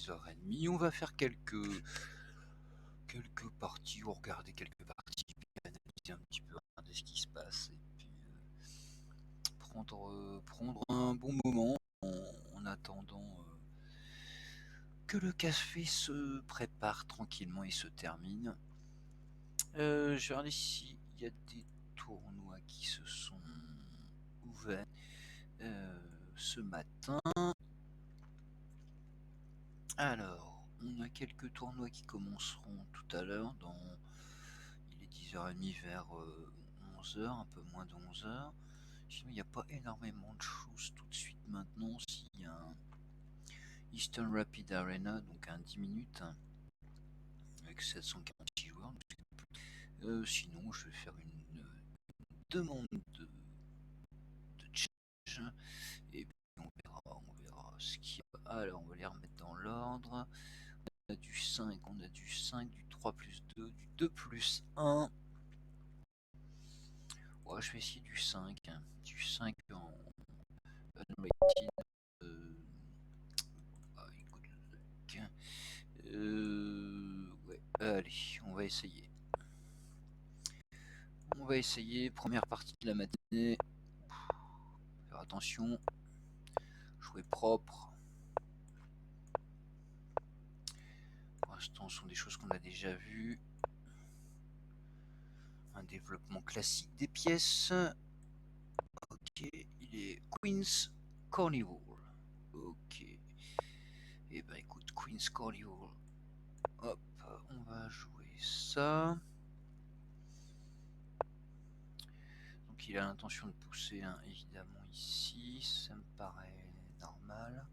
10h30. On va faire quelques parties, ou regarder quelques parties, puis analyser un petit peu, regarder ce qui se passe, et puis prendre un bon moment en attendant que le café se prépare tranquillement et se termine. Je vais regarder s'il y a des tournois qui se sont ouverts ce matin. Alors, on a quelques tournois qui commenceront tout à l'heure. Il est 10h30 vers 11h, un peu moins de 11h. Sinon, il n'y a pas énormément de choses tout de suite maintenant. S'il y a un Eastern Rapid Arena, donc un 10 minutes, avec 746 joueurs. Sinon, je vais faire une demande de challenge, et puis on verra ce qu'il y a. Alors, on va les remettre dans l'ordre. On a du 5, du 3 plus 2, du 2 plus 1. Ouais, je vais essayer du 5. Du 5 en unrated. Ouais, allez, on va essayer. Première partie de la matinée. Faire attention. Jouer propre. Pour l'instant, ce sont des choses qu'on a déjà vues. Un développement classique des pièces. Ok, il est Queen's Carnival. Ok. Et ben écoute, Queen's Carnival. Hop, on va jouer ça. Donc il a l'intention de pousser évidemment ici, ça me paraît normal.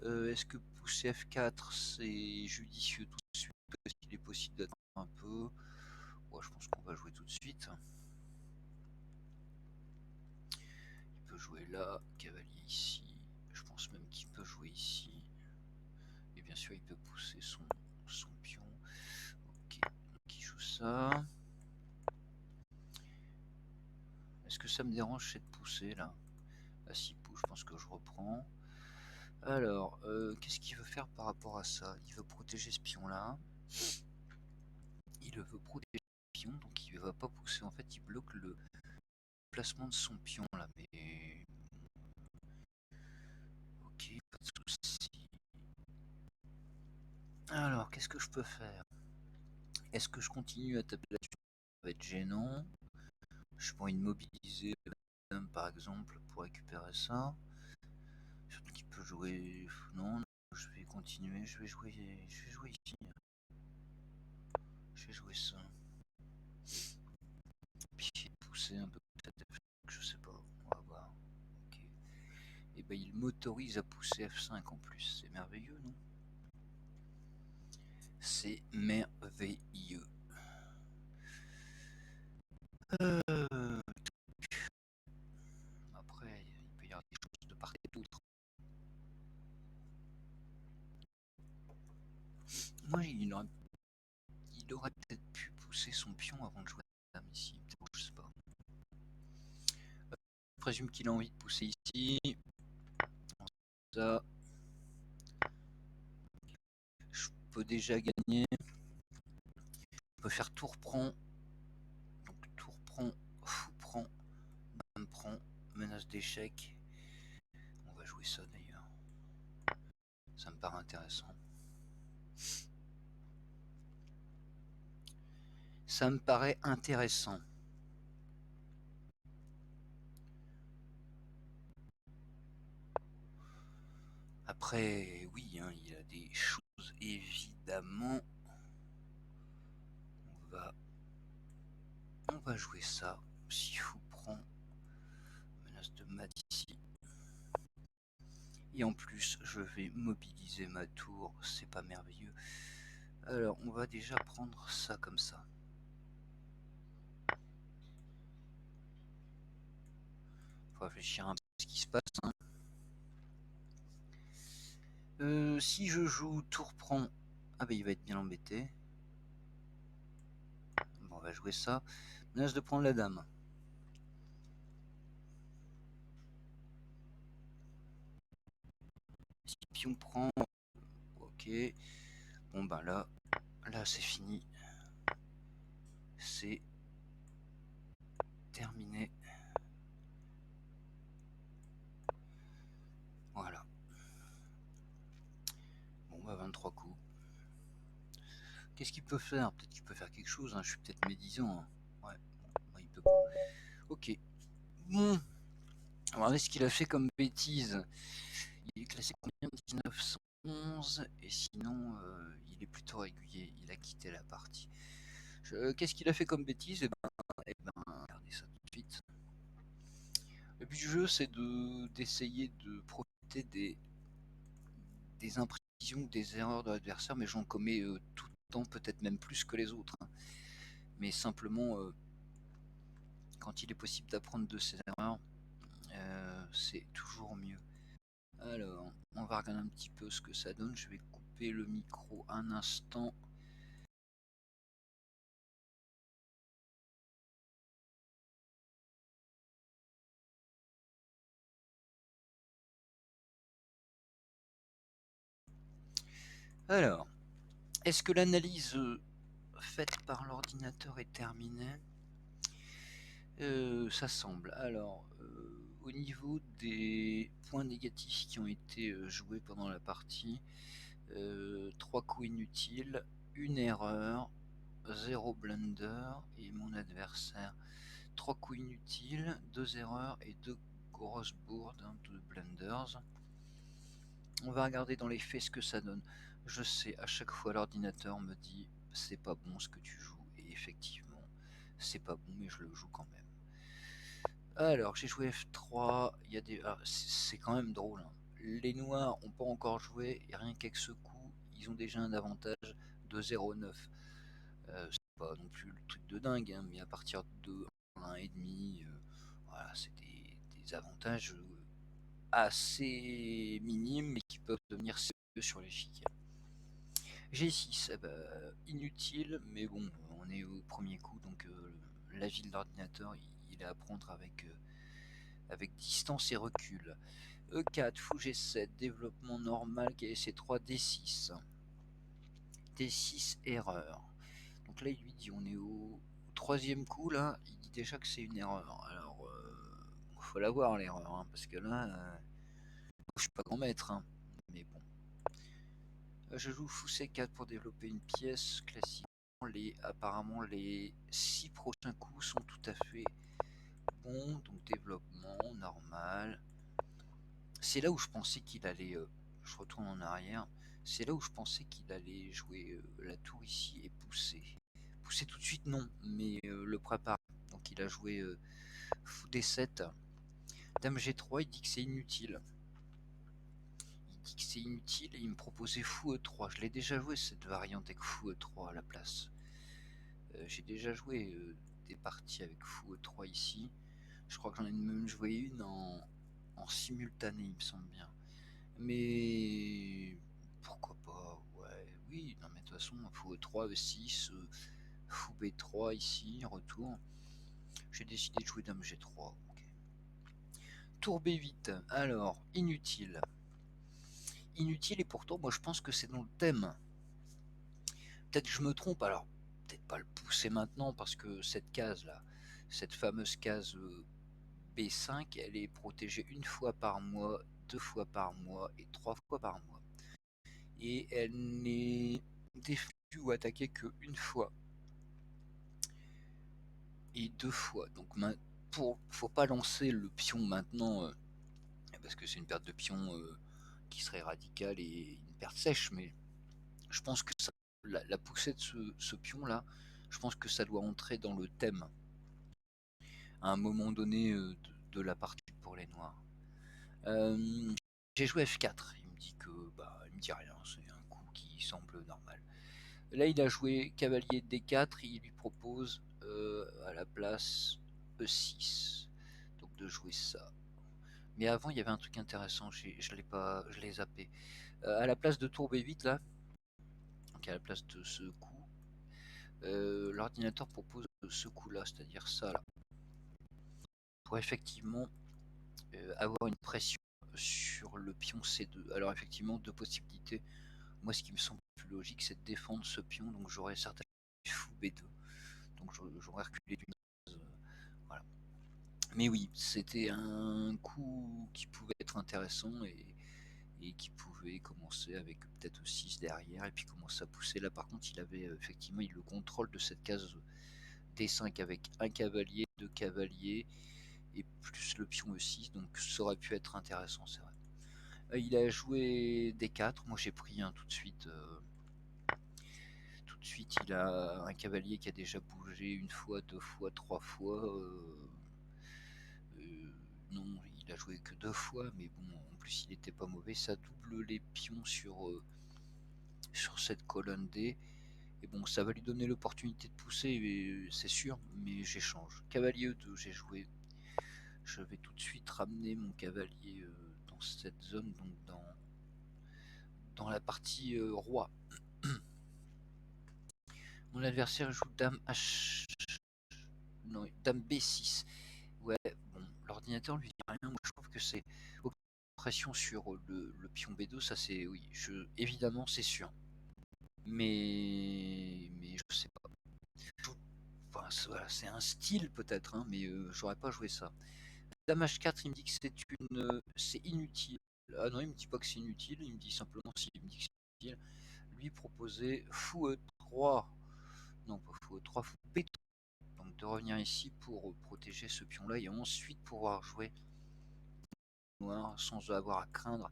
Est-ce que pousser F4 c'est judicieux tout de suite? Est-ce qu'il est possible d'attendre un peu? Ouais, je pense qu'on va jouer tout de suite. Il peut jouer là, cavalier ici. Je pense même qu'il peut jouer ici. Et bien sûr, il peut pousser son pion. Ok, donc il joue ça. Est-ce que ça me dérange cette poussée là? Ah, s'il pousse, je pense que je reprends. Alors, qu'est-ce qu'il veut faire par rapport à ça? Il veut protéger ce pion là. Il veut protéger le pion, donc il ne va pas pousser. En fait, il bloque le placement de son pion là. Mais ok, pas de souci. Alors, qu'est-ce que je peux faire? Est-ce que je continue à taper là-dessus? Ça va être gênant. Je peux immobiliser Madame par exemple pour récupérer ça. Surtout qu'il peut jouer. Non, je vais continuer. Je vais jouer ici. Je vais jouer ça. Puis pousser un peu peut-être. Je sais pas. On va voir. Ok. Et ben il m'autorise à pousser F5 en plus. C'est merveilleux, non? C'est merveilleux. Après, il peut y avoir des choses de part et d'autre. Moi, il aurait peut-être pu pousser son pion avant de jouer la dame ici. Je sais pas. Je présume qu'il a envie de pousser ici. Ça. Je peux déjà gagner. Je peux faire tour prend. Donc tour prend, fou prend, dame prend, menace d'échec. On va jouer ça d'ailleurs. Ça me paraît intéressant. Ça me paraît intéressant. Après, oui, hein, il y a des choses évidemment. On va jouer ça. Si fou prend, menace de mat ici. Et en plus, je vais mobiliser ma tour. C'est pas merveilleux. Alors, on va déjà prendre ça comme ça. Faut réfléchir un peu à ce qui se passe. Hein. Si je joue tour prend, ah bah il va être bien embêté. Bon, on va jouer ça. Menace de prendre la dame. Si pion prend, ok. Bon bah là c'est fini. C'est terminé. Voilà. Bon bah 23 coups. Qu'est-ce qu'il peut faire? Peut-être qu'il peut faire quelque chose, hein. Je suis peut-être médisant. Hein. Ouais, bon, bah, il peut pas. Ok. Bon. On va regarder ce qu'il a fait comme bêtise. Il est classé combien? 1911. Et sinon, il est plutôt régulier. Il a quitté la partie. Qu'est-ce qu'il a fait comme bêtise? Regardez ça tout de suite. Le but du jeu, c'est d'essayer de profiter des imprécisions ou des erreurs de l'adversaire, mais j'en commets tout le temps, peut-être même plus que les autres. Hein. Mais simplement, quand il est possible d'apprendre de ses erreurs, c'est toujours mieux. Alors, on va regarder un petit peu ce que ça donne. Je vais couper le micro un instant. Alors, est-ce que l'analyse faite par l'ordinateur est terminée? Ça semble. Alors, au niveau des points négatifs qui ont été joués pendant la partie, 3 coups inutiles, une erreur, 0 blunder, et mon adversaire, 3 coups inutiles, 2 erreurs et 2 grosses bourdes, hein, 2 blunders. On va regarder dans les faits ce que ça donne. Je sais, à chaque fois l'ordinateur me dit c'est pas bon ce que tu joues, et effectivement, c'est pas bon, mais je le joue quand même. Alors, j'ai joué F3, il y a des... c'est quand même drôle. Hein. Les noirs n'ont pas encore joué, et rien qu'avec ce coup, ils ont déjà un avantage de 0,9. C'est pas non plus le truc de dingue, hein, mais à partir de 1,5, voilà, c'est des avantages assez minimes, mais qui peuvent devenir sérieux sur l'échiquier. G6, eh ben, inutile, mais bon, on est au premier coup, donc l'avis de l'ordinateur, il est à prendre avec distance et recul. E4, fou G7, développement normal, KSC3, D6. D6, erreur. Donc là, il lui dit, on est au troisième coup, là, il dit déjà que c'est une erreur. Alors, faut la voir l'erreur, hein, parce que là, je suis pas grand maître, hein, mais bon. Je joue fou C4 pour développer une pièce classique. Apparemment, les 6 prochains coups sont tout à fait bons, donc développement normal. C'est là où je pensais qu'il allait, je retourne en arrière, c'est là où je pensais qu'il allait jouer la tour ici et pousser. Pousser tout de suite non, mais le préparer. Donc il a joué fou D7, dame G3, il dit que c'est inutile. Il dit que c'est inutile et il me proposait fou E3. Je l'ai déjà joué cette variante avec fou E3 à la place. J'ai déjà joué des parties avec fou E3 ici. Je crois que j'en ai même joué une en simultané, il me semble bien. Mais pourquoi pas, ouais, oui, non mais de toute façon, fou E3, E6, fou B3 ici, retour. J'ai décidé de jouer dame G3. Okay. Tour B8, alors, inutile. Inutile et pourtant, moi je pense que c'est dans le thème. Peut-être que je me trompe, alors, peut-être pas le pousser maintenant parce que cette case là, cette fameuse case B5, elle est protégée une fois par mois, 2 fois par mois et 3 fois par mois. Et elle n'est défendue ou attaquée qu'une fois et 2 fois. Donc faut pas lancer le pion maintenant parce que c'est une perte de pion qui serait radicale et une perte sèche, mais je pense que la poussée de ce pion là, je pense que ça doit entrer dans le thème à un moment donné de la partie pour les noirs. J'ai joué F4, il me dit que il me dit rien, c'est un coup qui semble normal. Là il a joué cavalier D4 et il lui propose à la place E6, donc de jouer ça. Mais avant il y avait un truc intéressant, je l'ai zappé. À la place de tour B8 là, donc à la place de ce coup, l'ordinateur propose ce coup là, c'est-à-dire ça là, pour effectivement avoir une pression sur le pion C2. Alors effectivement deux possibilités. Moi, ce qui me semble plus logique, c'est de défendre ce pion, donc j'aurais certainement fou B2. Donc j'aurais reculé d'une case, voilà. Mais oui, c'était un coup qui pouvait être intéressant et qui pouvait commencer avec peut-être 6 derrière et puis commencer à pousser. Là, par contre, il avait effectivement le contrôle de cette case D5 avec un cavalier, deux cavaliers et plus le pion E6, donc ça aurait pu être intéressant, c'est vrai. Il a joué D4, moi j'ai pris un tout de suite. Tout de suite, il a un cavalier qui a déjà bougé une fois, deux fois, trois fois. Non, il a joué que deux fois, mais bon, en plus il n'était pas mauvais. Ça double les pions sur cette colonne D. Et bon, ça va lui donner l'opportunité de pousser, c'est sûr, mais j'échange. Cavalier E2, j'ai joué. Je vais tout de suite ramener mon cavalier dans cette zone, donc dans la partie roi. Mon adversaire joue dame H. Non, dame B6. Ouais, bon, l'ordinateur lui dit rien. Moi, je trouve que c'est pression sur le pion B2, ça c'est oui, évidemment c'est sûr. Mais je sais pas. Enfin, voilà, c'est un style peut-être, hein, mais j'aurais pas joué ça. Dame H4, il me dit que c'est inutile. Ah non, il me dit pas que c'est inutile, il me dit simplement si, il me dit que c'est inutile. Lui proposer fou E3, non pas fou E3, fou B3. Donc de revenir ici pour protéger ce pion-là et ensuite pouvoir jouer noir sans avoir à craindre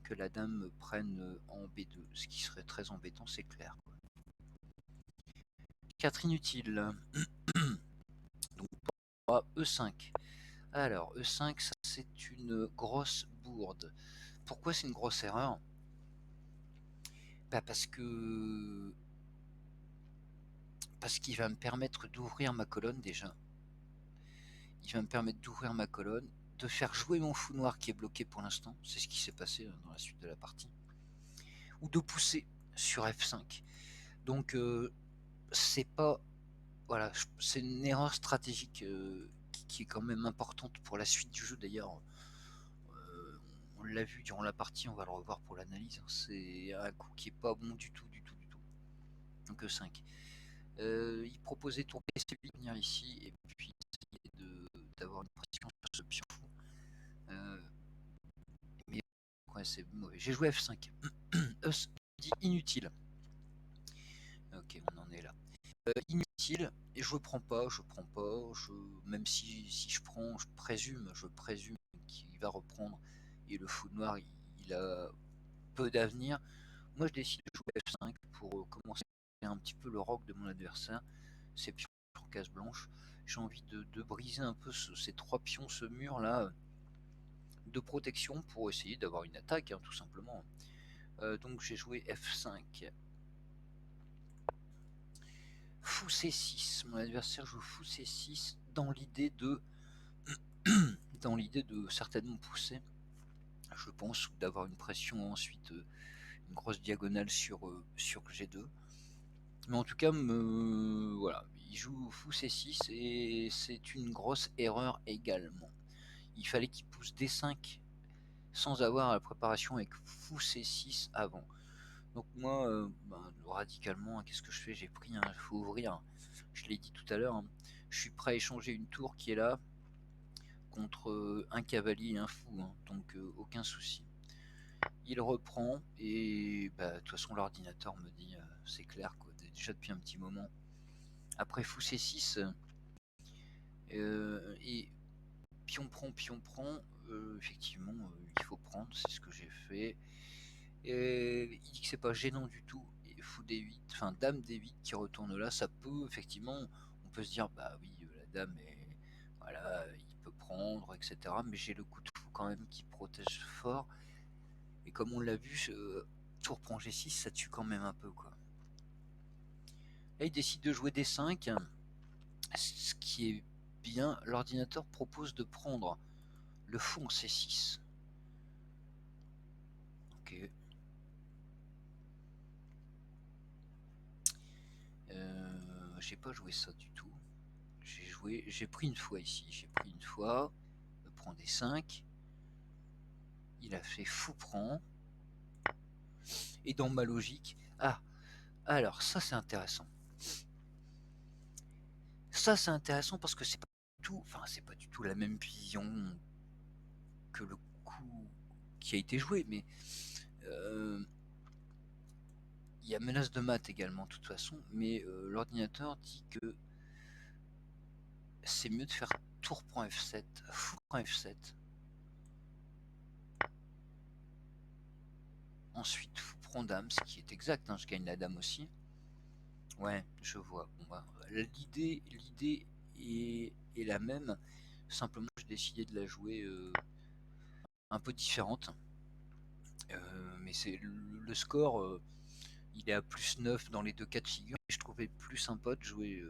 que la dame prenne en B2, ce qui serait très embêtant, c'est clair. 4 inutile. Donc E5. Alors E5, ça c'est une grosse bourde. Pourquoi c'est une grosse erreur? Bah parce qu'il va me permettre d'ouvrir ma colonne déjà. Il va me permettre d'ouvrir ma colonne, de faire jouer mon fou noir qui est bloqué pour l'instant. C'est ce qui s'est passé dans la suite de la partie. Ou de pousser sur F5. Donc c'est pas, voilà, c'est une erreur stratégique qui est quand même importante pour la suite du jeu. D'ailleurs, on l'a vu durant la partie, on va le revoir pour l'analyse. C'est un coup qui est pas bon du tout, du tout, du tout. Donc 5. Il proposait tour B8, venir ici et puis essayer d'avoir une pression sur ce pion fou. Mais ouais, c'est mauvais. J'ai joué F5. Dit inutile. Ok, on en est là. Inutile, et je prends pas, même si je prends, je présume qu'il va reprendre, et le fou noir, il a peu d'avenir. Moi, je décide de jouer F5 pour commencer un petit peu le rock de mon adversaire, ces pions sur case blanche. J'ai envie de briser un peu ces trois pions, ce mur là, de protection pour essayer d'avoir une attaque, hein, tout simplement. Donc j'ai joué F5. Fou C6, mon adversaire joue fou C6 dans l'idée de certainement pousser, je pense, ou d'avoir une pression ensuite, une grosse diagonale sur G2. Mais en tout cas, voilà, il joue fou C6 et c'est une grosse erreur également. Il fallait qu'il pousse D5 sans avoir la préparation avec fou C6 avant. Donc moi, radicalement, hein, qu'est-ce que je fais? J'ai pris un faut ouvrir. Je l'ai dit tout à l'heure, hein, je suis prêt à échanger une tour qui est là contre un cavalier et un fou, hein, donc aucun souci. Il reprend et de toute façon l'ordinateur me dit c'est clair quoi, déjà depuis un petit moment. Après fou C6 et pion prend, effectivement il faut prendre, c'est ce que j'ai fait. Et il dit que c'est pas gênant du tout. Et fou D8, enfin dame D8 qui retourne là, ça peut effectivement, on peut se dire bah oui la dame est, voilà, il peut prendre etc. Mais j'ai le coup de fou quand même qui protège fort. Et comme on l'a vu, tour prend G6, ça tue quand même un peu quoi. Là il décide de jouer D5, ce qui est bien. L'ordinateur propose de prendre le fou en C6. Ok. J'ai pas joué ça du tout. J'ai pris une fois ici, prend des 5, il a fait fou prend, Et dans ma logique, alors ça c'est intéressant. Ça c'est intéressant parce que c'est pas du tout la même vision que le coup qui a été joué, mais il y a menace de maths également de toute façon, mais l'ordinateur dit que c'est mieux de faire tour.f7, fou.f7. Ensuite, fou prend dame, ce qui est exact, hein, je gagne la dame aussi. Ouais, je vois. Bon, bah, l'idée est la même, simplement j'ai décidé de la jouer un peu différente. Mais c'est le score, il est à plus 9 dans les deux cas de figure, et je trouvais plus sympa de jouer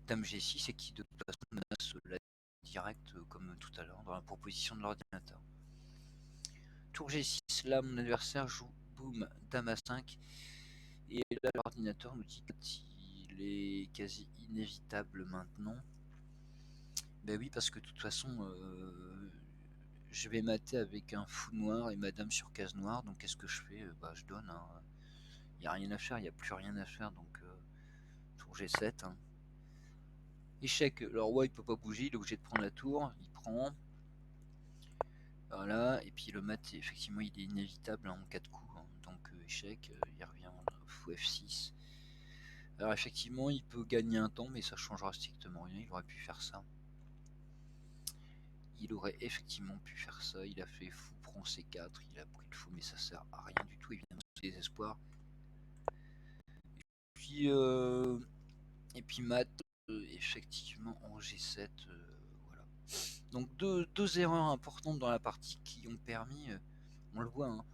dame G6 et qui de toute façon menace la direct comme tout à l'heure dans la proposition de l'ordinateur. Tour G6, là mon adversaire joue boum, dame A5, et là l'ordinateur nous dit qu'il est quasi inévitable maintenant. Ben oui, parce que de toute façon, je vais mater avec un fou noir et madame sur case noire, donc qu'est-ce que je fais? Bah je donne, hein. Il n'y a rien à faire, il n'y a plus rien à faire, donc tour G7. Hein. Échec, le roi il peut pas bouger, il est obligé de prendre la tour, il prend. Voilà, et puis le mat, effectivement, il est inévitable en 4 coups, hein, donc échec, il revient fou F6. Alors effectivement, il peut gagner un temps, mais ça changera strictement rien, il aurait pu faire ça. Il aurait effectivement pu faire ça, il a fait fou prend C4, il a pris le fou, mais ça sert à rien du tout, évidemment, c'est désespoir. Et puis mat, effectivement, en G7, voilà. Donc deux erreurs importantes dans la partie qui ont permis, on le voit, hein,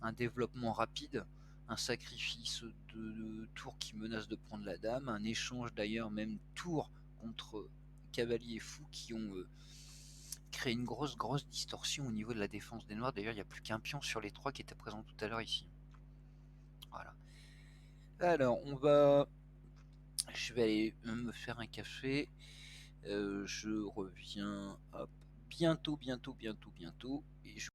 un développement rapide, un sacrifice de tour qui menace de prendre la dame, un échange d'ailleurs même tour contre cavalier fou qui ont créé une grosse distorsion au niveau de la défense des noirs. D'ailleurs il n'y a plus qu'un pion sur les trois qui était présent tout à l'heure ici. Voilà. Alors je vais aller me faire un café. Je reviens hop, bientôt. Et je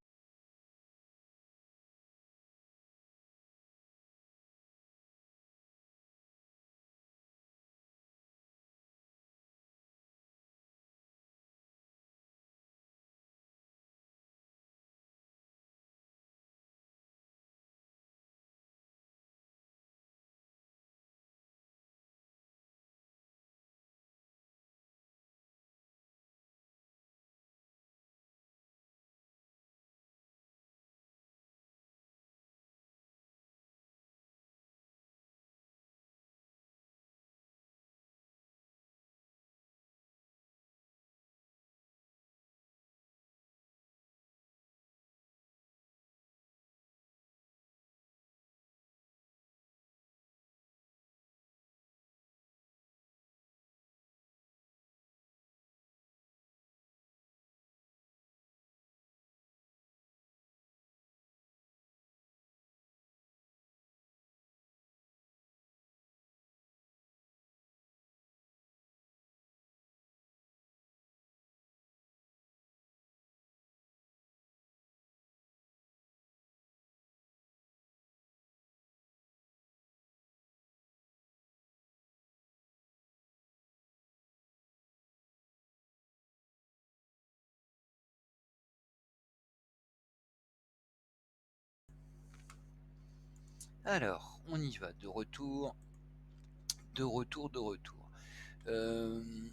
Alors, on y va, de retour.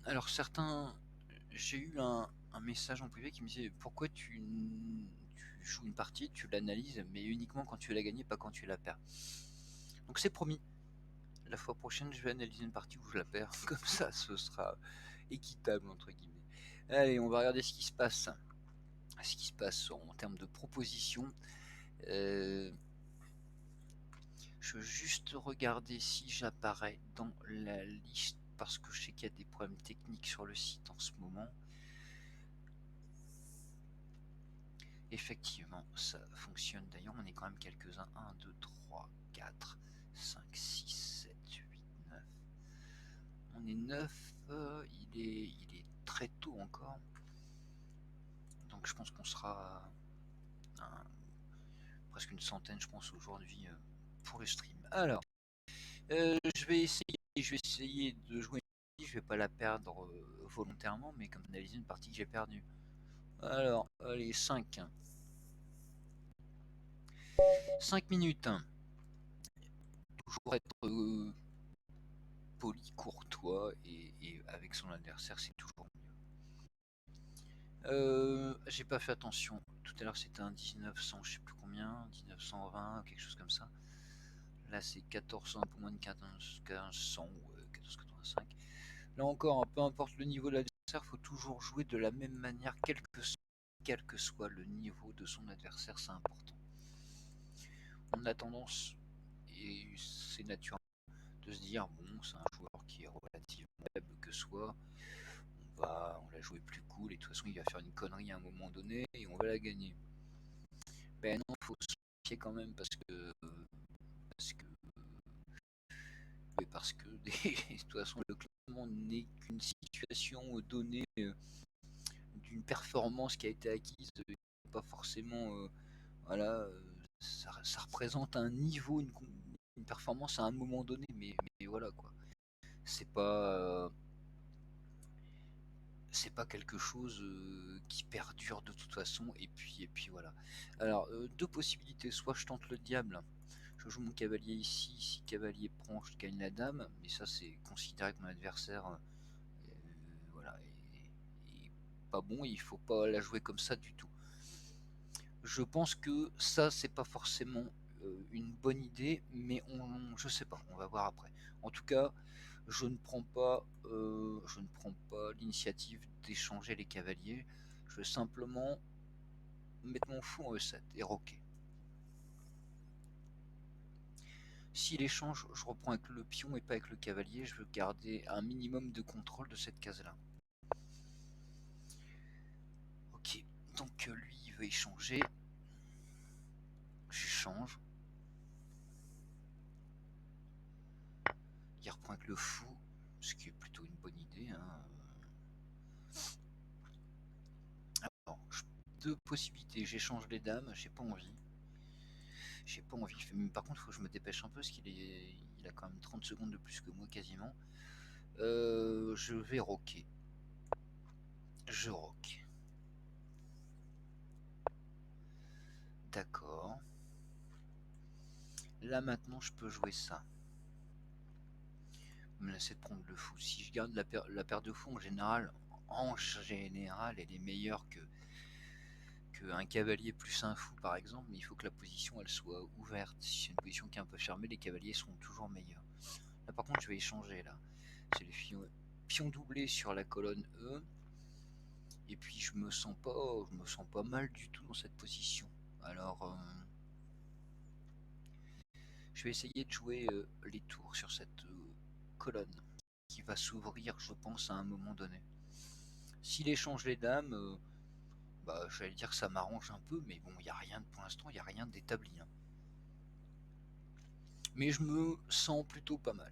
Alors certains, j'ai eu un message en privé qui me disait pourquoi tu joues une partie, tu l'analyses, mais uniquement quand tu l'as gagnée, pas quand tu la perds. Donc c'est promis. La fois prochaine, je vais analyser une partie où je la perds. Comme ça, ce sera équitable entre guillemets. Allez, on va regarder ce qui se passe. Ce qui se passe en termes de propositions. Je veux juste regarder si j'apparais dans la liste parce que je sais qu'il y a des problèmes techniques sur le site en ce moment. Effectivement, ça fonctionne. D'ailleurs, on est quand même quelques-uns. 1, 2, 3, 4, 5, 6, 7, 8, 9. On est 9. Il est très tôt encore. Donc je pense qu'on sera presque une centaine, je pense, aujourd'hui pour le stream. Alors, je vais essayer de jouer une partie, je vais pas la perdre volontairement, mais comme analyser une partie que j'ai perdue. Alors, allez, 5 minutes. Toujours être poli, courtois et avec son adversaire, c'est toujours mieux. J'ai pas fait attention. Tout à l'heure c'était un 1900, je sais plus combien, 1920, quelque chose comme ça. Là c'est 1400, un peu moins de 1500 ou 1485. Là encore, peu importe le niveau de l'adversaire, faut toujours jouer de la même manière, quel que soit le niveau de son adversaire, c'est important. On a tendance, et c'est naturel, de se dire bon, c'est un joueur qui est relativement faible que soit, on la jouer plus cool et de toute façon il va faire une connerie à un moment donné et on va la gagner. Ben non, faut se méfier quand même parce que de toute façon le classement n'est qu'une situation donnée d'une performance qui a été acquise, pas forcément voilà, ça représente un niveau, une performance à un moment donné, mais voilà quoi. C'est pas c'est pas quelque chose qui perdure de toute façon, et puis voilà. Alors, deux possibilités, soit je tente le diable, je joue mon cavalier ici, si cavalier prend, je gagne la dame, mais ça c'est considéré que mon adversaire voilà, est pas bon, il faut pas la jouer comme ça du tout. Je pense que ça c'est pas forcément une bonne idée, mais je sais pas, on va voir après. En tout cas, je ne prends pas l'initiative d'échanger les cavaliers. Je veux simplement mettre mon fou en E7 et roquer. S'il échange, je reprends avec le pion et pas avec le cavalier. Je veux garder un minimum de contrôle de cette case-là. Ok, donc lui il veut échanger. J'échange. Il reprend avec le fou, ce qui est plutôt une bonne idée. Hein. Alors, deux possibilités. J'échange les dames, j'ai pas envie. J'ai pas envie. Mais par contre, il faut que je me dépêche un peu parce il a quand même 30 secondes de plus que moi quasiment. Je vais rocker. Je rock. D'accord. Là maintenant, je peux jouer ça. Me laisser de prendre le fou. Si je garde la paire de fou en général, elle est meilleure que un cavalier plus un fou par exemple, mais il faut que la position elle soit ouverte. Si c'est une position qui est un peu fermée, les cavaliers seront toujours meilleurs. Là par contre, je vais échanger là. C'est les pions doublés sur la colonne E. Et puis je me sens pas mal du tout dans cette position. Alors je vais essayer de jouer les tours sur cette colonne qui va s'ouvrir, je pense, à un moment donné. S'il échange les dames, bah, j'allais dire que ça m'arrange un peu, mais bon, il n'y a rien pour l'instant, il n'y a rien d'établi. Hein. Mais je me sens plutôt pas mal.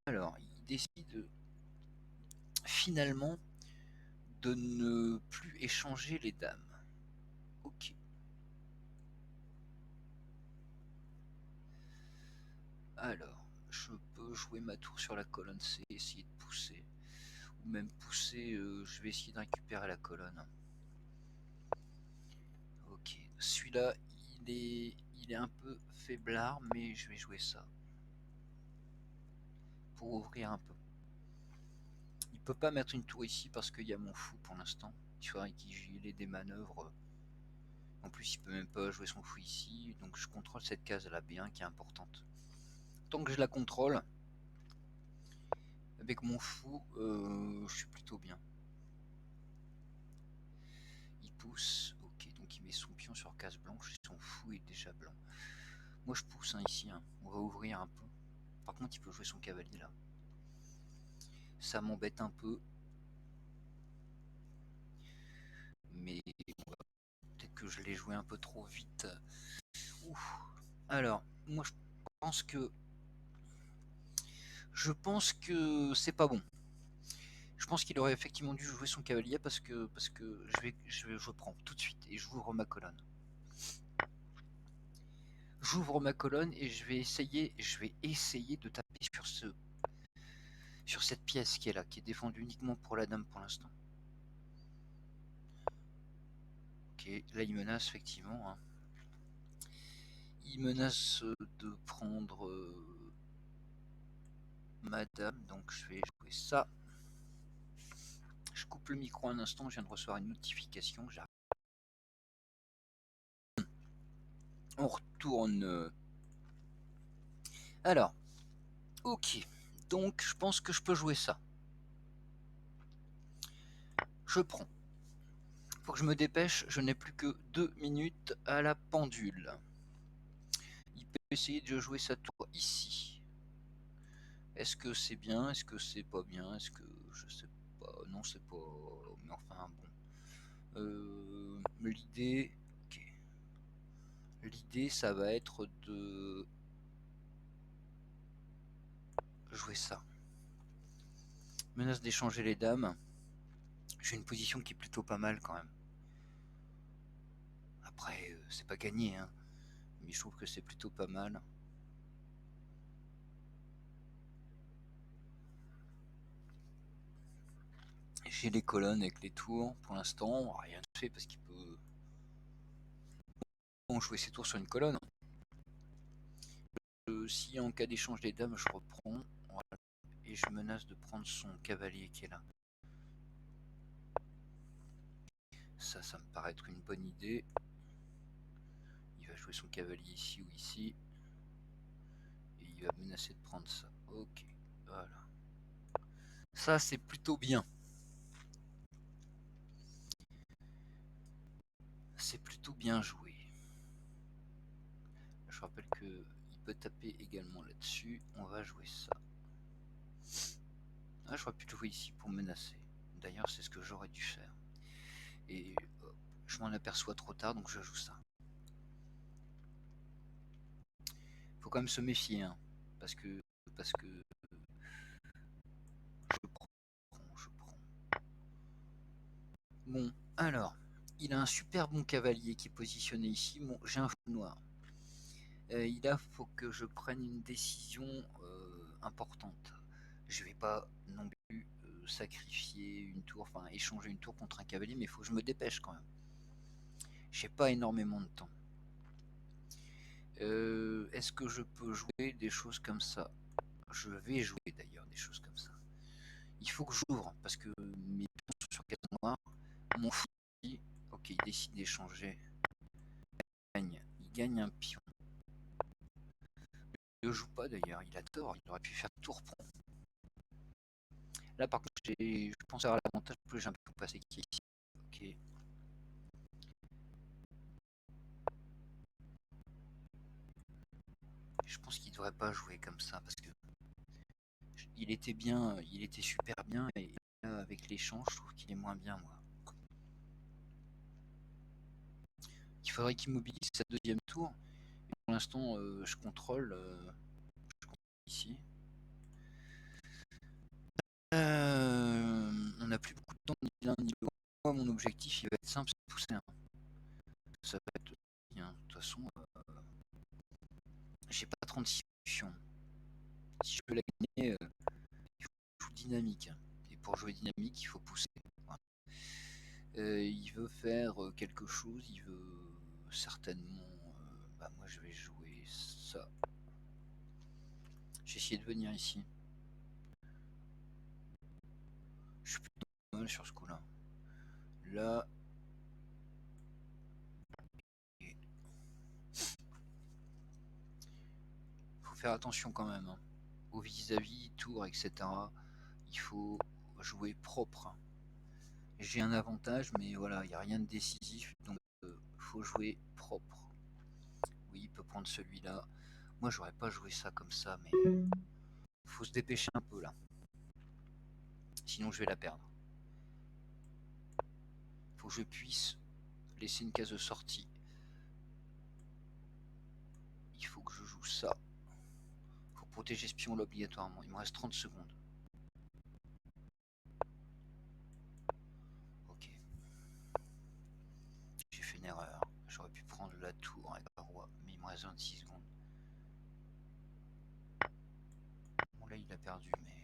Alors, il décide finalement de ne plus échanger les dames. Ok. Alors, je peux jouer ma tour sur la colonne C, essayer de pousser. Ou même pousser, je vais essayer de récupérer la colonne. Ok, celui-là, il est un peu faiblard, mais je vais jouer ça. Pour ouvrir un peu. Il peut pas mettre une tour ici parce qu'il y a mon fou pour l'instant. Il faudrait qu'il ait des manœuvres. En plus, il peut même pas jouer son fou ici. Donc je contrôle cette case là B1 qui est importante. Tant que je la contrôle, avec mon fou, je suis plutôt bien. Il pousse. Ok, donc il met son pion sur case blanche et son fou est déjà blanc. Moi je pousse hein, ici. Hein. On va ouvrir un peu. Par contre, il peut jouer son cavalier là. Ça m'embête un peu. Mais peut-être que je l'ai joué un peu trop vite. Ouf. Alors, moi pense que je pense que c'est pas bon. Je pense qu'il aurait effectivement dû jouer son cavalier parce que je prends tout de suite et j'ouvre ma colonne. J'ouvre ma colonne et je vais essayer de taper sur cette pièce qui est là, qui est défendue uniquement pour la dame pour l'instant. Ok, là il menace effectivement. Hein. Il menace de prendre ma dame, donc je vais jouer ça. Je coupe le micro un instant, je viens de recevoir une notification. On retourne. Alors, ok. Donc, je pense que je peux jouer ça. Je prends. Faut que je me dépêche, je n'ai plus que 2 minutes à la pendule. Il peut essayer de jouer sa tour ici. Est-ce que c'est bien? Est-ce que c'est pas bien? Est-ce que... je sais pas. Non, c'est pas... mais enfin, bon. L'idée... Ok. L'idée, ça va être de... jouer ça. Menace d'échanger les dames. J'ai une position qui est plutôt pas mal quand même. Après, c'est pas gagné, hein. Mais je trouve que c'est plutôt pas mal. J'ai les colonnes avec les tours. Pour l'instant, rien de fait parce qu'il peut jouer ses tours sur une colonne. Si en cas d'échange des dames, je reprends. Voilà. Et je menace de prendre son cavalier qui est là. Ça me paraît être une bonne idée. Il va jouer son cavalier ici ou ici. Et il va menacer de prendre ça. Ok, voilà. Ça, c'est plutôt bien. C'est plutôt bien joué. Je rappelle qu'il peut taper également là-dessus. On va jouer ça. Ah, j'aurais pu le jouer ici pour menacer. D'ailleurs, c'est ce que j'aurais dû faire. Et je m'en aperçois trop tard, donc je joue ça. Faut quand même se méfier, hein, parce que je prends. Bon, alors, il a un super bon cavalier qui est positionné ici. Bon, j'ai un fou noir. Faut que je prenne une décision importante. Je vais pas non plus sacrifier une tour, enfin échanger une tour contre un cavalier, mais il faut que je me dépêche quand même. J'ai pas énormément de temps. Est-ce que je peux jouer des choses comme ça? Je vais jouer d'ailleurs des choses comme ça. Il faut que j'ouvre parce que mes pions sont sur 4 noirs. Mon fou, ok, il décide d'échanger. Il gagne un pion. Il ne joue pas d'ailleurs, il a tort, il aurait pu faire tour prend. Là par contre, je pense avoir l'avantage, plus j'ai un pion passé qui est ici. Ok. Je pense qu'il devrait pas jouer comme ça parce que il était bien, il était super bien et là avec l'échange, je trouve qu'il est moins bien moi. Il faudrait qu'il mobilise sa deuxième tour. Et pour l'instant, je contrôle ici. On n'a plus beaucoup de temps ni l'un ni l'autre. Moi, mon objectif, il va être simple, c'est de pousser un. Ça va être bien. De toute façon, j'ai pas 36 options. Si je veux la gagner, il faut jouer dynamique. Et pour jouer dynamique, il faut pousser. Voilà. Il veut faire quelque chose, il veut certainement... bah moi je vais jouer ça. J'ai essayé de venir ici. Je suis plutôt pas mal sur ce coup-là. Là... Il faut faire attention quand même. Hein. Au vis-à-vis, tour, etc. Il faut jouer propre. J'ai un avantage, mais voilà, il n'y a rien de décisif, donc faut jouer propre. Oui, il peut prendre celui-là. Moi, j'aurais pas joué ça comme ça, mais faut se dépêcher un peu là. Sinon, je vais la perdre. Faut que je puisse laisser une case de sortie. Il faut que je joue ça. Faut protéger ce pion là obligatoirement. Il me reste 30 secondes. une erreur. J'aurais pu prendre la tour avec le roi, mais il me reste 26 secondes. Bon là il a perdu, mais...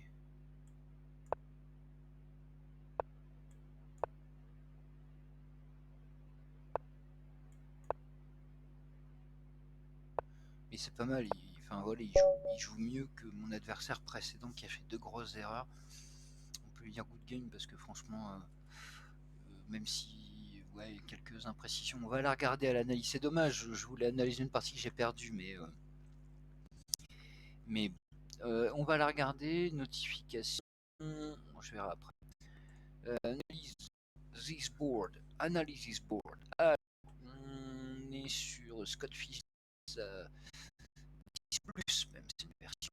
Mais c'est pas mal, enfin, voilà, il joue mieux que mon adversaire précédent qui a fait 2 grosses erreurs. On peut lui dire good game parce que franchement, même si, ouais, quelques imprécisions, on va la regarder à l'analyse. C'est dommage, je voulais analyser une partie que j'ai perdue, mais on va la regarder. Notification, je verrai après. Analyse this board. Analyse this board. Alors, on est sur Scott Fish 10 plus, même c'est une version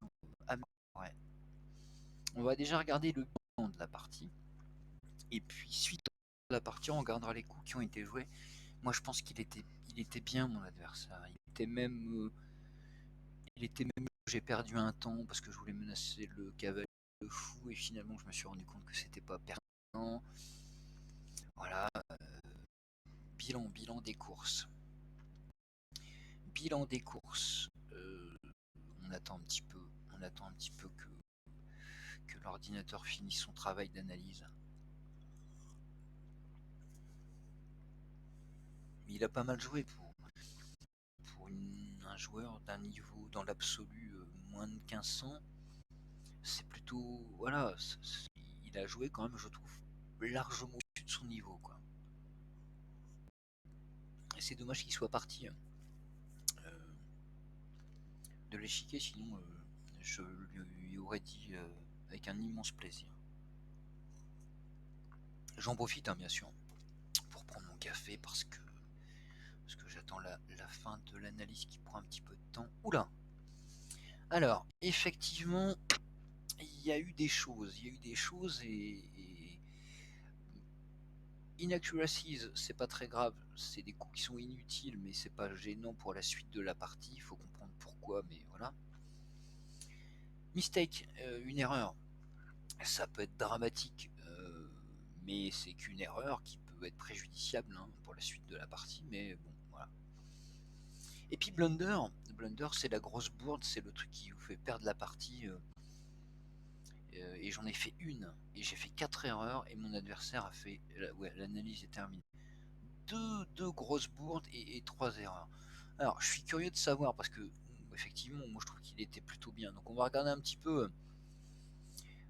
ouais. On va déjà regarder le bilan de la partie. Et puis suite à la partie, on regardera les coups qui ont été joués. Moi je pense il était bien mon adversaire. Il était même, j'ai perdu un temps parce que je voulais menacer le cavalier fou et finalement je me suis rendu compte que c'était pas pertinent. Voilà, bilan des courses. Bilan des courses. On attend un petit peu que l'ordinateur finisse son travail d'analyse. Mais il a pas mal joué pour un joueur d'un niveau dans l'absolu moins de 1500. C'est plutôt, voilà, il a joué quand même, je trouve, largement au-dessus de son niveau, quoi. Et c'est dommage qu'il soit parti de l'échiquier, sinon je lui aurais dit avec un immense plaisir. J'en profite, hein, bien sûr, pour prendre mon café parce que j'attends la fin de l'analyse qui prend un petit peu de temps. Oula! Alors, effectivement, il y a eu des choses. Et inaccuracies, c'est pas très grave. C'est des coups qui sont inutiles, mais c'est pas gênant pour la suite de la partie. Il faut comprendre pourquoi, mais voilà. Mistake, une erreur. Ça peut être dramatique, mais c'est qu'une erreur qui peut être préjudiciable, hein, pour la suite de la partie, mais bon, voilà. Et puis blunder, c'est la grosse bourde, c'est le truc qui vous fait perdre la partie, et j'en ai fait une, et j'ai fait 4 erreurs, et mon adversaire a fait, ouais, l'analyse est terminée. Deux grosses bourdes et 3 erreurs. Alors, je suis curieux de savoir, parce que, effectivement, moi je trouve qu'il était plutôt bien, donc on va regarder un petit peu...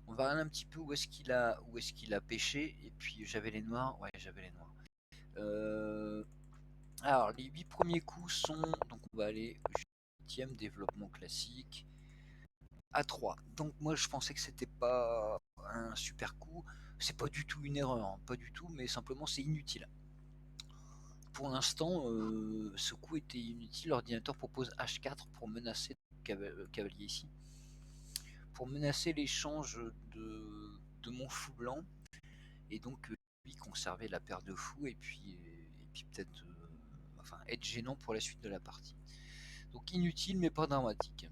où est-ce qu'il a pêché. Et puis j'avais les noirs. Ouais, j'avais les noirs. Alors les 8 premiers coups sont... Donc on va aller au 8e développement classique. A3. Donc moi je pensais que c'était pas un super coup. C'est pas du tout une erreur, hein, pas du tout, mais simplement c'est inutile. Pour l'instant, ce coup était inutile. L'ordinateur propose H4 pour menacer le cavalier ici. Pour menacer l'échange de mon fou blanc. Et donc lui conserver la paire de fous et puis peut-être enfin être gênant pour la suite de la partie. Donc inutile mais pas dramatique.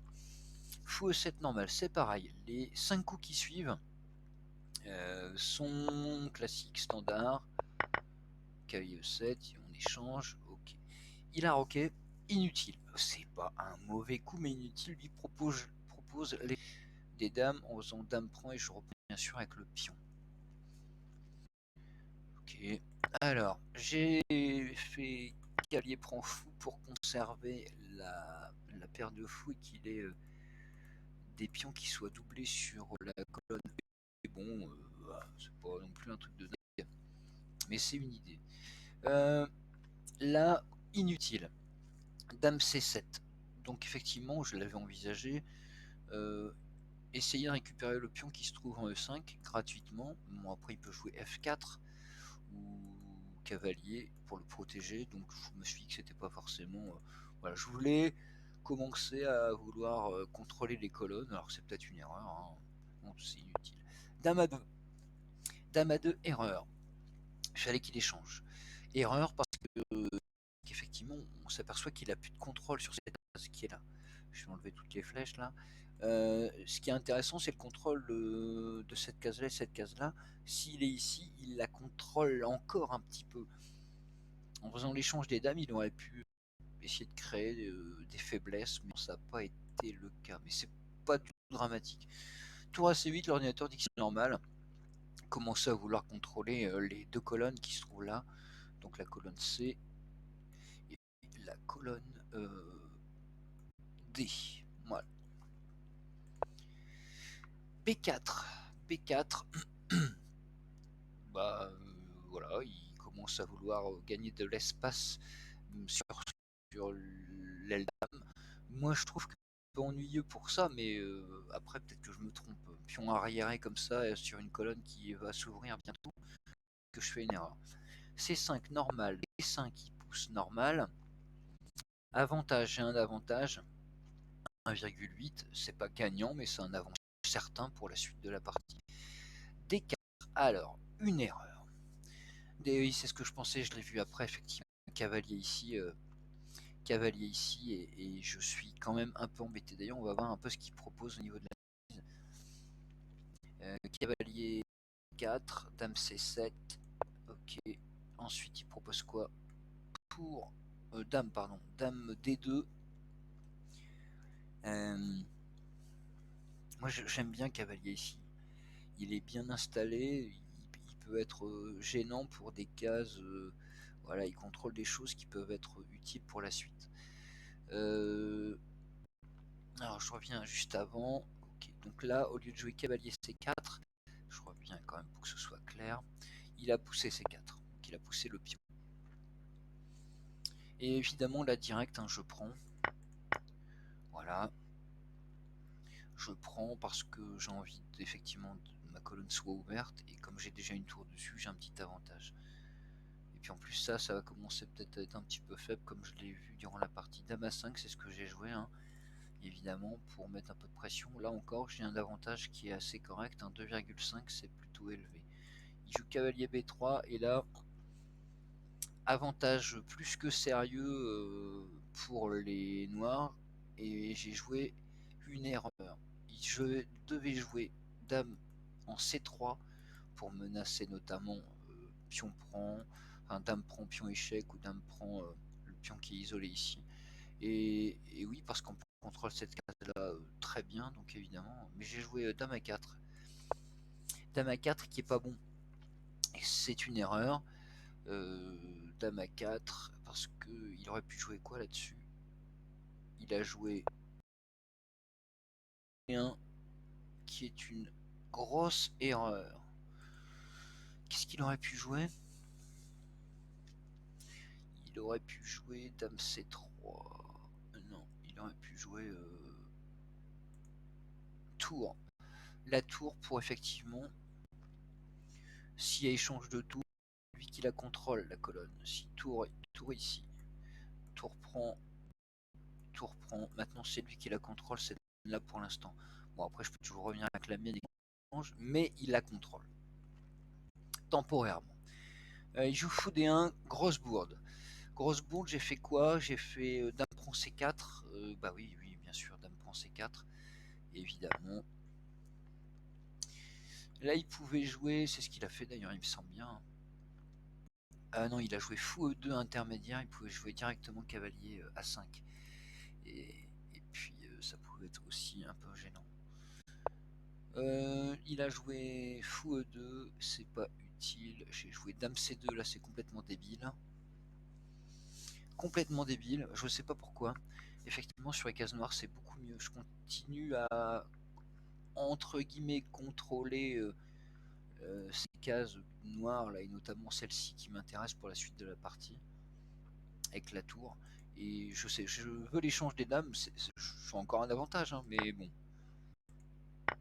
Fou E7 normal, c'est pareil. Les 5 coups qui suivent sont classiques standard. Cavalier E7, on échange, ok. Il a roqué, inutile. C'est pas un mauvais coup mais inutile, lui propose des dames en faisant dame prend et je reprends bien sûr avec le pion. Ok. Alors, j'ai fait cavalier prend fou pour conserver la paire de fous et qu'il ait des pions qui soient doublés sur la colonne. Et bon, c'est pas non plus un truc de dingue, mais c'est une idée. Là, inutile. Dame C7. Donc effectivement, je l'avais envisagé. Essayer de récupérer le pion qui se trouve en E5 gratuitement. Bon, après, il peut jouer F4 ou cavalier pour le protéger, donc je me suis dit que c'était pas forcément voilà, je voulais commencer à vouloir contrôler les colonnes, alors c'est peut-être une erreur, hein. Bon, c'est inutile. Dame à 2, erreur, il fallait qu'il échange, erreur parce que qu'effectivement on s'aperçoit qu'il a plus de contrôle sur cette case qui est là. Je vais enlever toutes les flèches là. Ce qui est intéressant, c'est le contrôle de cette case-là et cette case-là. S'il est ici, il la contrôle encore un petit peu. En faisant l'échange des dames, il aurait pu essayer de créer des faiblesses, mais ça n'a pas été le cas. Mais c'est pas du tout dramatique. Tour assez vite, l'ordinateur dit que c'est normal. Commence à vouloir contrôler les deux colonnes qui se trouvent là. Donc la colonne C et la colonne D. Voilà. B4. B4. Bah voilà, il commence à vouloir gagner de l'espace sur l'aile dame. Moi je trouve que c'est un peu ennuyeux pour ça, mais après peut-être que je me trompe. Pion arriéré comme ça sur une colonne qui va s'ouvrir bientôt, que je fais une erreur. C5 normal, D5 qui pousse normal. Avantage, j'ai un avantage. 1,8, c'est pas gagnant, mais c'est un avantage certain pour la suite de la partie. D4, alors, une erreur. Oui, c'est ce que je pensais, je l'ai vu après, effectivement. Cavalier ici, et je suis quand même un peu embêté. D'ailleurs, on va voir un peu ce qu'il propose au niveau de la mise. Cavalier 4, dame C7, ok. Ensuite, il propose quoi? Pour dame, pardon, dame D2. Moi, j'aime bien cavalier ici. Il est bien installé, il peut être gênant pour des cases. Voilà, il contrôle des choses qui peuvent être utiles pour la suite. Alors je reviens juste avant. Ok, donc là, au lieu de jouer cavalier C4, je reviens quand même pour que ce soit clair. Il a poussé C4, donc il a poussé le pion. Et évidemment, là direct, hein, je prends. Voilà. Je prends parce que j'ai envie effectivement que ma colonne soit ouverte. Et comme j'ai déjà une tour dessus, j'ai un petit avantage. Et puis en plus ça va commencer peut-être à être un petit peu faible comme je l'ai vu durant la partie. Dame à 5, c'est ce que j'ai joué, hein, évidemment, pour mettre un peu de pression. Là encore, j'ai un avantage qui est assez correct, hein, 2,5, c'est plutôt élevé. Il joue cavalier B3, et là, avantage plus que sérieux pour les noirs, et j'ai joué une erreur. Je devais jouer dame en C3 pour menacer notamment pion prend, enfin dame prend pion échec, ou dame prend le pion qui est isolé ici. Et oui, parce qu'on contrôle cette case là très bien, donc évidemment, mais j'ai joué dame à 4. Dame à 4 qui est pas bon, et c'est une erreur. Dame à 4, parce que il aurait pu jouer quoi là-dessus? Il a joué 1, qui est une grosse erreur. Qu'est-ce qu'il aurait pu jouer? Il aurait pu jouer dame C3. Non, il aurait pu jouer tour. La tour pour effectivement, si elle échange de tour, lui qui la contrôle la colonne. Si tour ici, tour prend, maintenant c'est lui qui la contrôle, c'est là pour l'instant. Bon, après je peux toujours revenir avec la mienne, mais il la contrôle temporairement. Il joue fou D1, grosse bourde. Grosse bourde, j'ai fait quoi? J'ai fait dame prend C4. Bah oui, bien sûr, dame prend C4, évidemment. Là, il pouvait jouer, c'est ce qu'il a fait d'ailleurs, il me semble bien. Ah non, il a joué fou E2 intermédiaire, il pouvait jouer directement cavalier A5. Et puis, ça pouvait être aussi un peu gênant. Il a joué fou E2, c'est pas utile. J'ai joué dame C2, là c'est complètement débile. Complètement débile, je sais pas pourquoi. Effectivement, sur les cases noires, c'est beaucoup mieux. Je continue à, entre guillemets, contrôler ces cases noires là, et notamment celle-ci qui m'intéresse pour la suite de la partie avec la tour. Et je sais, je veux l'échange des dames, je suis encore un avantage, hein, mais bon.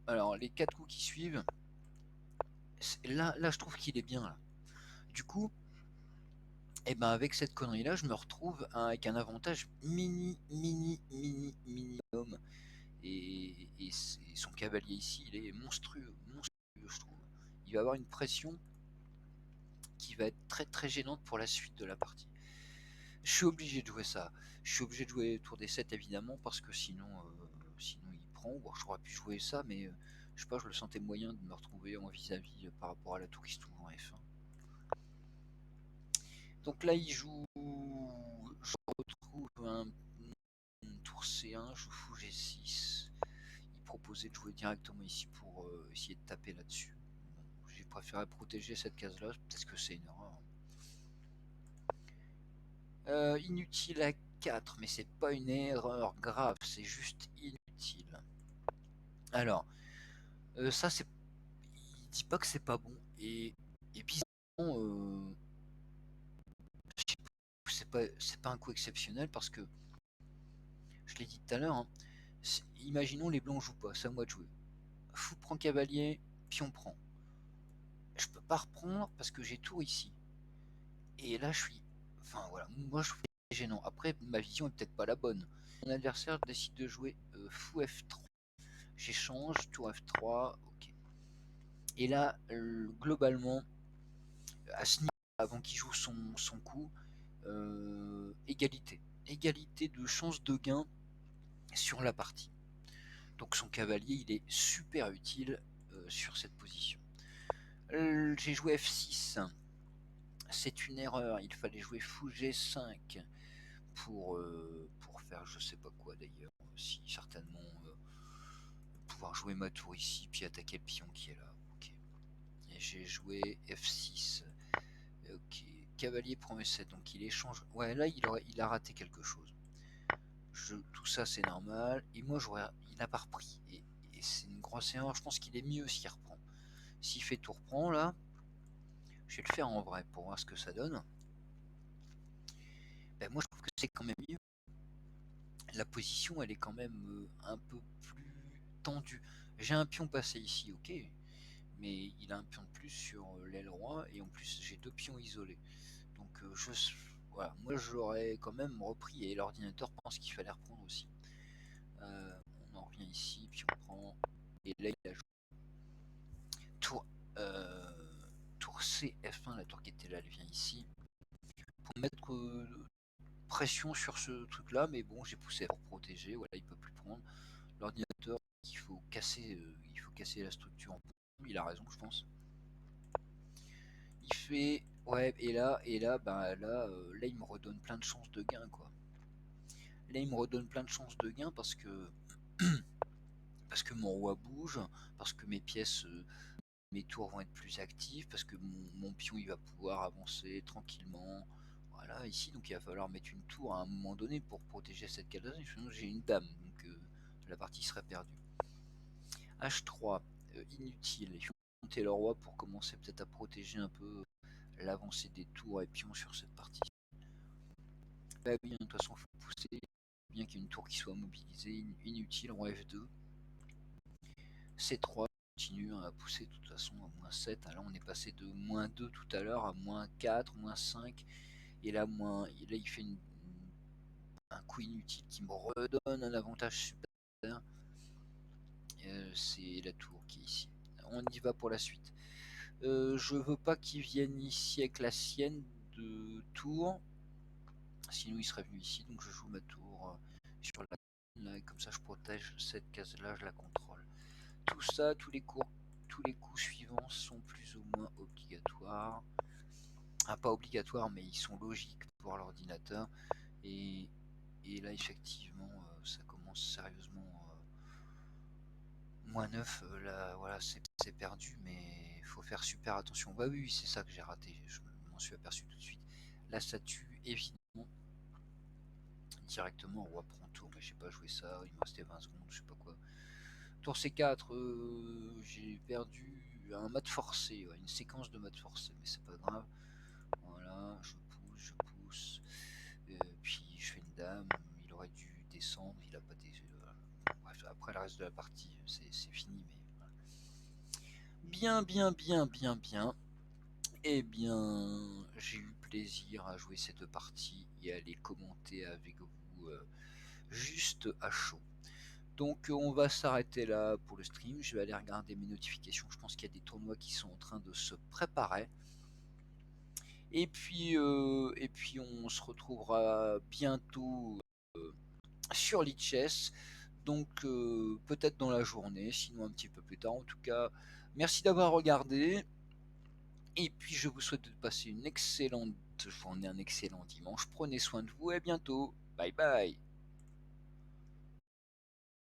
Alors les 4 coups qui suivent, là je trouve qu'il est bien là. Du coup, et ben avec cette connerie là, je me retrouve avec un avantage minimum. Et son cavalier ici, il est monstrueux, je trouve. Il va avoir une pression qui va être très très gênante pour la suite de la partie. Je suis obligé de jouer ça. Je suis obligé de jouer tour des 7 évidemment, parce que sinon il prend. Bon, j'aurais pu jouer ça, mais je sais pas, je le sentais moyen de me retrouver en vis-à-vis par rapport à la tour qui se trouve en F1. Donc là, il joue. Je retrouve un tour C1, je fous G6. Il proposait de jouer directement ici pour essayer de taper là-dessus. Bon, j'ai préféré protéger cette case-là, peut-être que c'est une erreur. Inutile à 4, mais c'est pas une erreur grave, c'est juste inutile. Alors, ça c'est. Il dit pas que c'est pas bon, et bizarrement, c'est pas un coup exceptionnel parce que, je l'ai dit tout à l'heure, hein, imaginons les blancs jouent pas, c'est à moi de jouer. Fou prend cavalier, pion prend. Je peux pas reprendre parce que j'ai tour ici. Et là, je suis. Enfin voilà, moi je trouve que c'est gênant. Après, ma vision est peut-être pas la bonne. Mon adversaire décide de jouer fou F3. J'échange, tour F3, ok. Et là, globalement, à ce niveau, avant qu'il joue son coup, égalité. Égalité de chance de gain sur la partie. Donc son cavalier, il est super utile sur cette position. J'ai joué F6. C'est une erreur. Il fallait jouer fou G5 pour faire je sais pas quoi d'ailleurs. Si certainement pouvoir jouer ma tour ici puis attaquer le pion qui est là. Ok. Et j'ai joué F6. Ok. Cavalier prend E7. Donc il échange. Ouais, là il a raté quelque chose. Tout ça c'est normal. Et moi il n'a pas repris. Et c'est une grosse erreur. Je pense qu'il est mieux s'il reprend. S'il fait tout reprend là, je vais le faire en vrai pour voir ce que ça donne. Ben, moi je trouve que c'est quand même mieux. La position elle est quand même un peu plus tendue. J'ai un pion passé ici, ok, mais il a un pion de plus sur l'aile roi et en plus j'ai deux pions isolés. Donc voilà, moi j'aurais quand même repris et l'ordinateur pense qu'il fallait reprendre aussi. On en revient ici, puis on prend et là il a joué tour, euh, tour C F1, la tour qui était là elle vient ici pour mettre pression sur ce truc là, mais bon j'ai poussé pour protéger, voilà il peut plus prendre. L'ordinateur il faut casser la structure en pont. Il a raison je pense. Il fait ouais là il me redonne plein de chances de gain quoi. Là il me redonne plein de chances de gain parce que mon roi bouge, parce que mes pièces mes tours vont être plus actives, parce que mon pion il va pouvoir avancer tranquillement. Voilà ici donc il va falloir mettre une tour à un moment donné pour protéger cette case, sinon j'ai une dame donc la partie serait perdue. H3, inutile, il faut monter le roi pour commencer peut-être à protéger un peu l'avancée des tours et pions sur cette partie. Bah oui, de toute façon il faut pousser, bien qu'il y ait une tour qui soit mobilisée, inutile, roi F2. C3 continue à pousser de toute façon à moins 7. Là on est passé de moins 2 tout à l'heure à moins 4, moins 5. Et là, là il fait un coup inutile qui me redonne un avantage super. C'est la tour qui est ici. On y va pour la suite. Je veux pas qu'il vienne ici avec la sienne de tour. Sinon il serait venu ici. Donc je joue ma tour sur la là, et comme ça je protège cette case là, je la contrôle. Tout ça, tous les coups suivants sont plus ou moins obligatoires. Ah, pas obligatoires, mais ils sont logiques pour l'ordinateur. Et, et là, effectivement, ça commence sérieusement. Moins 9, là, voilà, c'est perdu, mais il faut faire super attention. Bah oui, c'est ça que j'ai raté, je m'en suis aperçu tout de suite. La statue, évidemment, directement, roi prend tour, mais j'ai pas joué ça, il me restait 20 secondes, je sais pas quoi. Tour C4, j'ai perdu un mat forcé, ouais, une séquence de mat forcé, mais c'est pas grave. Voilà, je pousse, puis je fais une dame, il aurait dû descendre, il a pas descendu. Bref, après le reste de la partie, c'est fini, mais voilà. Bien, bien, bien, bien, bien. Eh bien, j'ai eu plaisir à jouer ces deux parties et à les commenter avec vous juste à chaud. Donc on va s'arrêter là pour le stream. Je vais aller regarder mes notifications. Je pense qu'il y a des tournois qui sont en train de se préparer. Et puis on se retrouvera bientôt sur Lichess. Donc peut-être dans la journée, sinon un petit peu plus tard. En tout cas, merci d'avoir regardé. Et puis je vous souhaite de passer une excellente excellente journée, un excellent dimanche. Prenez soin de vous et à bientôt. Bye bye.